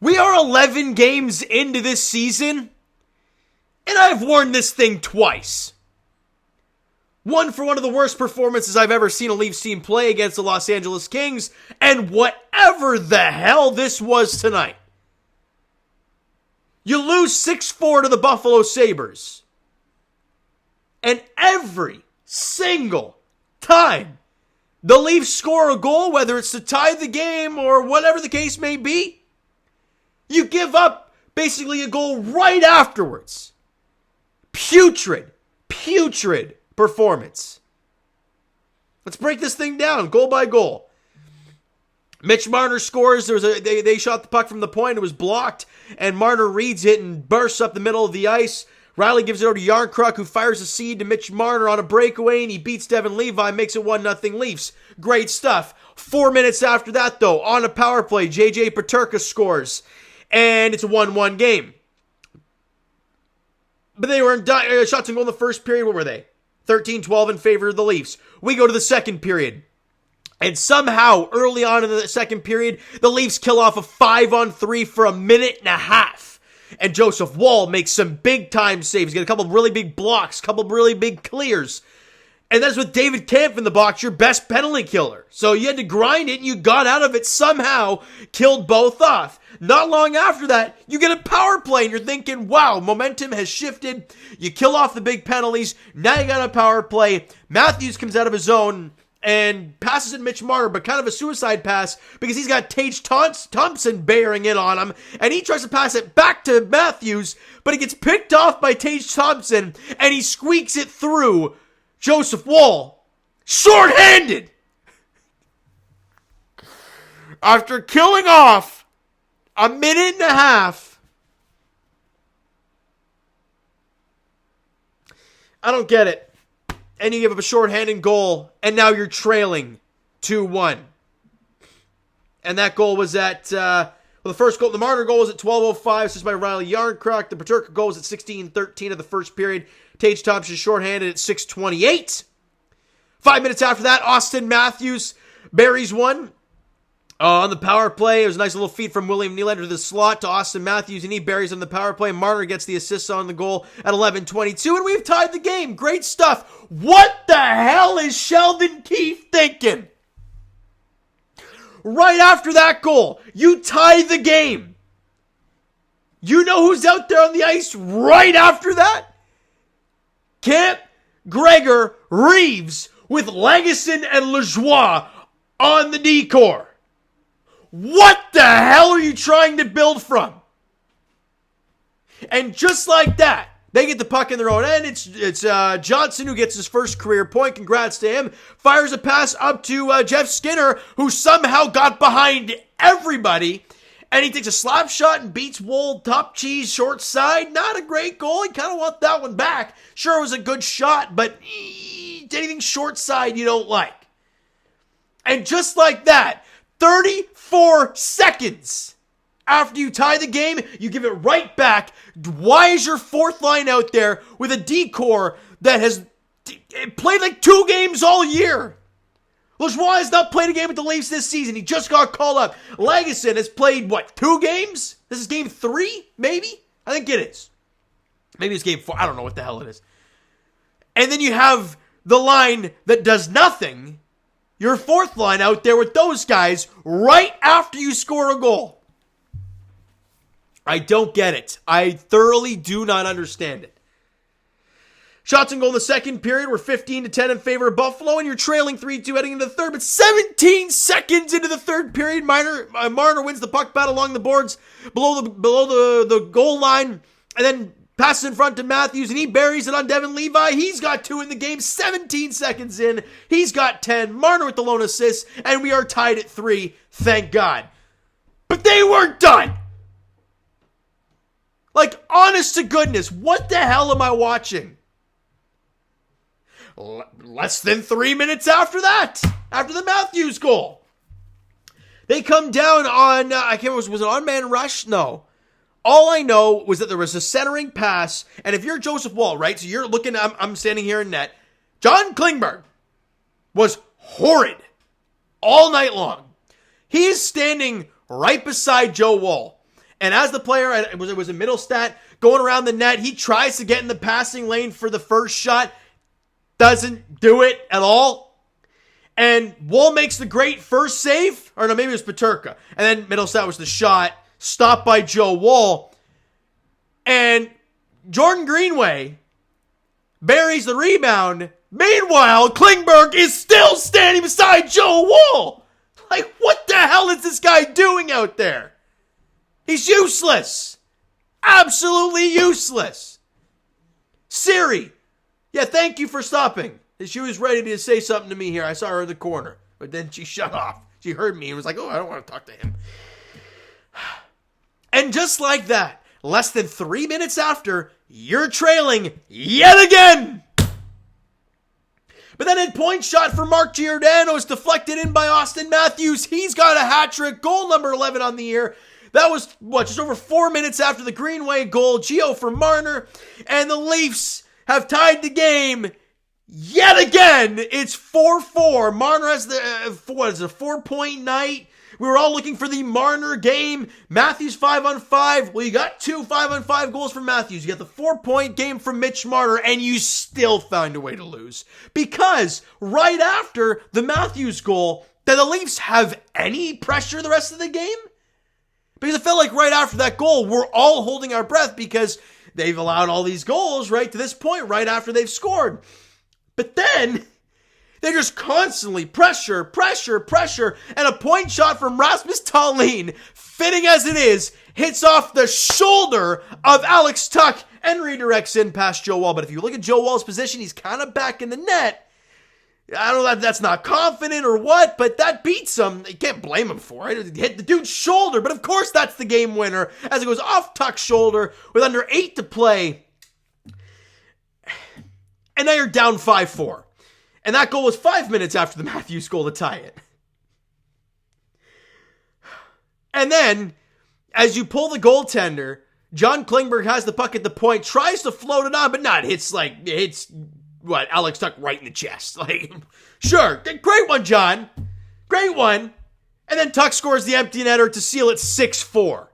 We are 11 games into this season, and I've worn this thing twice. One for one of the worst performances I've ever seen a Leafs team play against the Los Angeles Kings, and whatever the hell this was tonight. You lose 6-4 to the Buffalo Sabres. And every single time the Leafs score a goal, whether it's to tie the game or whatever the case may be, you give up basically a goal right afterwards. Putrid performance. Let's break this thing down, goal by goal. Mitch Marner scores. They shot the puck from the point. It was blocked, and Marner reads it and bursts up the middle of the ice. Riley gives it over to Järnkrok, who fires a seed to Mitch Marner on a breakaway, and he beats Devin Levi, makes it 1-0 Leafs. Great stuff. 4 minutes after that, though, on a power play, JJ Peterka scores, and it's a 1-1 game. But they were in shots on goal in the first period. What were they? 13-12 in favor of the Leafs. We go to the second period. And somehow, early on in the second period, the Leafs kill off a 5-on-3 for a minute and a half. And Joseph Woll makes some big-time saves. He's got a couple of really big blocks, a couple of really big clears. And that's with David Kampf in the box, your best penalty killer. So you had to grind it, and you got out of it somehow, killed both off. Not long after that, you get a power play, and you're thinking, wow, momentum has shifted. You kill off the big penalties. Now you got a power play. Matthews comes out of his zone and passes it Mitch Marner, but kind of a suicide pass because he's got Tage Thompson bearing in on him, and he tries to pass it back to Matthews, but it gets picked off by Tage Thompson, and he squeaks it through Joseph Woll, short-handed. After killing off a minute and a half, I don't get it. And you give up a shorthanded goal, and now you're trailing 2-1. And that goal was at, the first goal, the Marner goal was at 12:05, assisted by Riley Järnkrok. The Peterka goal was at 16:13 of the first period. Tage Thompson shorthanded at 6:28. 5 minutes after that, Austin Matthews buries one. On the power play, it was a nice little feed from William Nylander to the slot to Austin Matthews, and he buries on the power play. Marner gets the assist on the goal at 11:22, and we've tied the game. Great stuff. What the hell is Sheldon Keefe thinking? Right after that goal, you tie the game. You know who's out there on the ice right after that? Kampf, Gregor, Reeves with Lagesson and Lajoie on the D-core. What the hell are you trying to build from? And just like that, they get the puck in their own end. It's Johnson who gets his first career point. Congrats to him. Fires a pass up to Jeff Skinner, who somehow got behind everybody. And he takes a slap shot and beats Woll top cheese short side. Not a great goal. You kind of want that one back. Sure, it was a good shot, but anything short side you don't like. And just like that, 34 seconds after you tie the game, you give it right back. Why is your fourth line out there with a D-core that has played like 2 games all year? Lajoie has not played a game with the Leafs this season. He just got called up. Lagesson has played, 2 games? This is game 3, maybe? I think it is. Maybe it's game 4. I don't know what the hell it is. And then you have the line that does nothing. Your fourth line out there with those guys right after you score a goal. I don't get it. I thoroughly do not understand it. Shots on goal in the second period were 15-10 in favor of Buffalo, and you're trailing 3-2 heading into the third. But 17 seconds into the third period, Marner wins the puck battle along the boards below the goal line, and then passes in front to Matthews, and he buries it on Devin Levi. He's got 2 in the game. 17 seconds in, he's got 10. Marner with the lone assist, and we are tied at 3. Thank God. But they weren't done. Like, honest to goodness, what the hell am I watching? Less than 3 minutes after that, after the Matthews goal, they come down on, I can't remember, was it on man rush? No. All I know was that there was a centering pass, and if you're Joseph Woll, right, so you're looking, I'm standing here in net, John Klingberg was horrid all night long. He is standing right beside Joe Woll, And as the player, it was a Mittelstadt going around the net. He tries to get in the passing lane for the first shot. Doesn't do it at all. And Woll makes the great first save. Or no, maybe it was Peterka. And then Mittelstadt was the shot. Stopped by Joe Woll. And Jordan Greenway buries the rebound. Meanwhile, Klingberg is still standing beside Joe Woll. Like, what the hell is this guy doing out there? He's useless. Absolutely useless. Siri. Yeah, thank you for stopping. She was ready to say something to me here. I saw her in the corner. But then she shut off. She heard me and was like, oh, I don't want to talk to him. And just like that, less than 3 minutes after, you're trailing yet again. But then a point shot for Mark Giordano is deflected in by Austin Matthews. He's got a hat trick, goal number 11 on the year. That was, just over 4 minutes after the Greenway goal. Gio for Marner. And the Leafs have tied the game yet again. It's 4-4. Marner has the, a 4-point night. We were all looking for the Marner game. Matthews 5-on-5. Well, you got 2 5-on-5 goals from Matthews. You got the 4-point game from Mitch Marner, and you still found a way to lose. Because right after the Matthews goal, did the Leafs have any pressure the rest of the game? Because it felt like right after that goal, we're all holding our breath because they've allowed all these goals right to this point, right after they've scored. But then they just constantly pressure, and a point shot from Rasmus Dahlin, fitting as it is, hits off the shoulder of Alex Tuch and redirects in past Joe Woll. But if you look at Joe Woll's position, he's kind of back in the net. I don't know if that's not confident or what, but that beats him. You can't blame him for it. It hit the dude's shoulder, but of course that's the game winner as it goes off Tuch's shoulder with under 8 to play. And now you're down 5-4. And that goal was 5 minutes after the Matthews goal to tie it. And then, as you pull the goaltender, John Klingberg has the puck at the point, tries to float it on, but not. Hits Alex Tuch right in the chest. Like, sure, great one, John. Great one. And then Tuch scores the empty netter to seal it 6-4.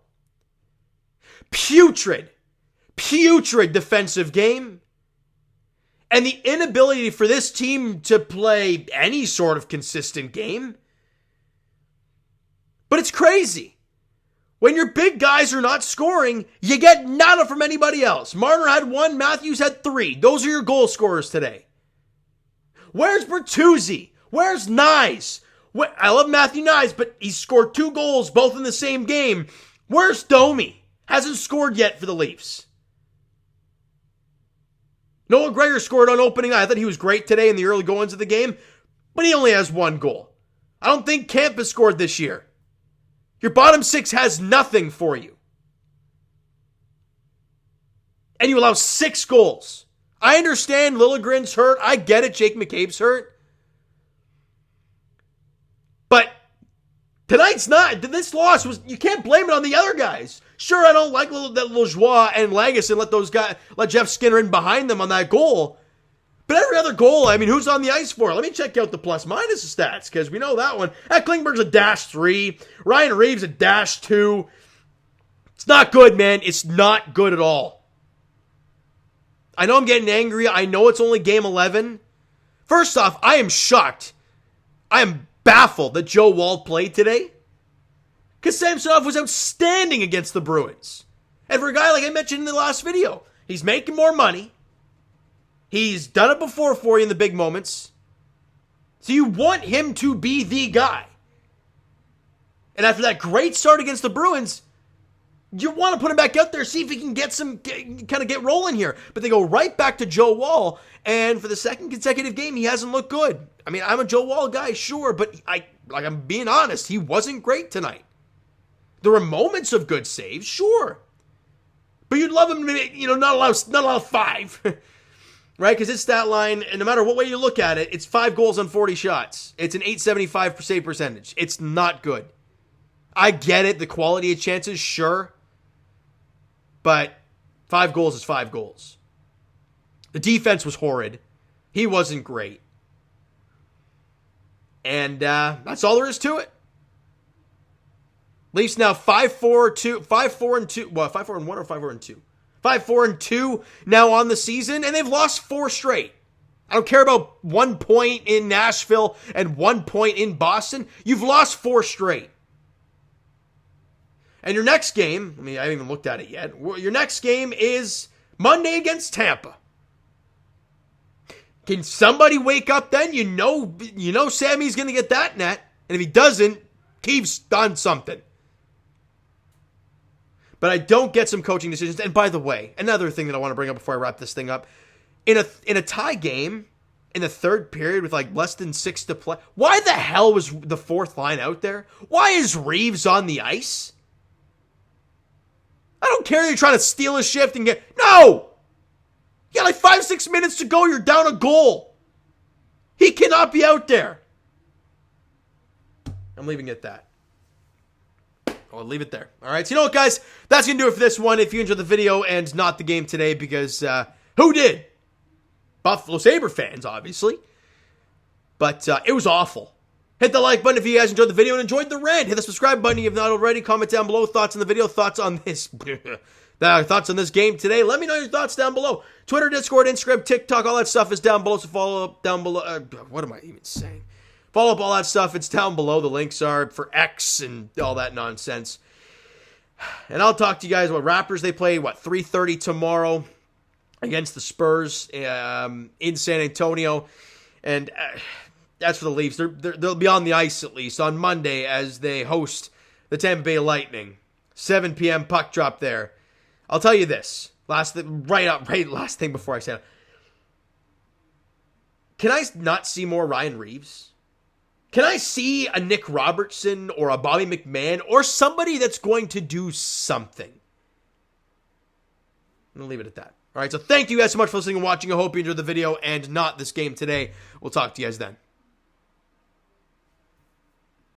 Putrid defensive game. And the inability for this team to play any sort of consistent game. But it's crazy. When your big guys are not scoring, you get nada from anybody else. Marner had 1, Matthews had 3. Those are your goal scorers today. Where's Bertuzzi? Where's Nyes? I love Matthew Nyes, but he scored 2 goals, both in the same game. Where's Domi? Hasn't scored yet for the Leafs. Noah Gregor scored on opening night. I thought he was great today in the early goings of the game, but he only has 1 goal. I don't think Camp has scored this year. Your bottom 6 has nothing for you. And you allow 6 goals. I understand Liljegren's hurt. I get it. Jake McCabe's hurt. But tonight's not. This loss was, you can't blame it on the other guys. Sure, I don't like that Lajoie and Lagesson let Jeff Skinner in behind them on that goal. But every other goal, I mean, who's on the ice for? Let me check out the plus-minus stats, because we know that one. Klingberg's a -3. Ryan Reeves a -2. It's not good, man. It's not good at all. I know I'm getting angry. I know it's only game 11. First off, I am shocked. I am baffled that Joe Woll played today. Because Samsonov was outstanding against the Bruins. And for a guy like I mentioned in the last video, he's making more money. He's done it before for you in the big moments. So you want him to be the guy. And after that great start against the Bruins, you want to put him back out there, see if he can get rolling here. But they go right back to Joe Woll, and for the second consecutive game, he hasn't looked good. I mean, I'm a Joe Woll guy, sure, but I'm being honest, he wasn't great tonight. There were moments of good saves, sure. But you'd love him to, not allow 5. Right? Because his stat line, and no matter what way you look at it, it's 5 goals on 40 shots. It's an .875 save percentage. It's not good. I get it, the quality of chances, sure. But 5 goals is 5 goals. The defense was horrid. He wasn't great. And that's all there is to it. Leafs now 5-4-2, 5-4-2. Well, 5-4-1 or 5-4-2. 5-4-2 now on the season, and they've lost 4 straight. I don't care about 1 point in Nashville and 1 point in Boston. You've lost 4 straight. And your next game, I haven't even looked at it yet. Your next game is Monday against Tampa. Can somebody wake up then? You know Sammy's going to get that net. And if he doesn't, Keith's done something. But I don't get some coaching decisions. And by the way, another thing that I want to bring up before I wrap this thing up. In a tie game, in the third period with like less than 6 to play, why the hell was the fourth line out there? Why is Reeves on the ice? I don't care you're trying to steal a shift and get... No! You got like 5-6 minutes to go. You're down a goal. He cannot be out there. I'm leaving it at that. I'll leave it there. All right. So you know what, guys? That's going to do it for this one. If you enjoyed the video and not the game today, because who did? Buffalo Sabre fans, obviously. But it was awful. Hit the like button if you guys enjoyed the video and enjoyed the rant. Hit the subscribe button if you have not already. Comment down below thoughts on the video, thoughts on this thoughts on this game today. Let me know your thoughts down below. Twitter, Discord, Instagram, TikTok, all that stuff is down below. So follow up down below. What am I even saying? Follow up all that stuff. It's down below. The links are for X and all that nonsense. And I'll talk to you guys about Raptors. They play, 3:30 tomorrow against the Spurs in San Antonio. And as for the Leafs, they'll be on the ice at least on Monday as they host the Tampa Bay Lightning. 7 p.m. puck drop there. I'll tell you this. Last thing before I say it. Can I not see more Ryan Reeves? Can I see a Nick Robertson or a Bobby McMahon or somebody that's going to do something? I'm going to leave it at that. All right, so thank you guys so much for listening and watching. I hope you enjoyed the video and not this game today. We'll talk to you guys then.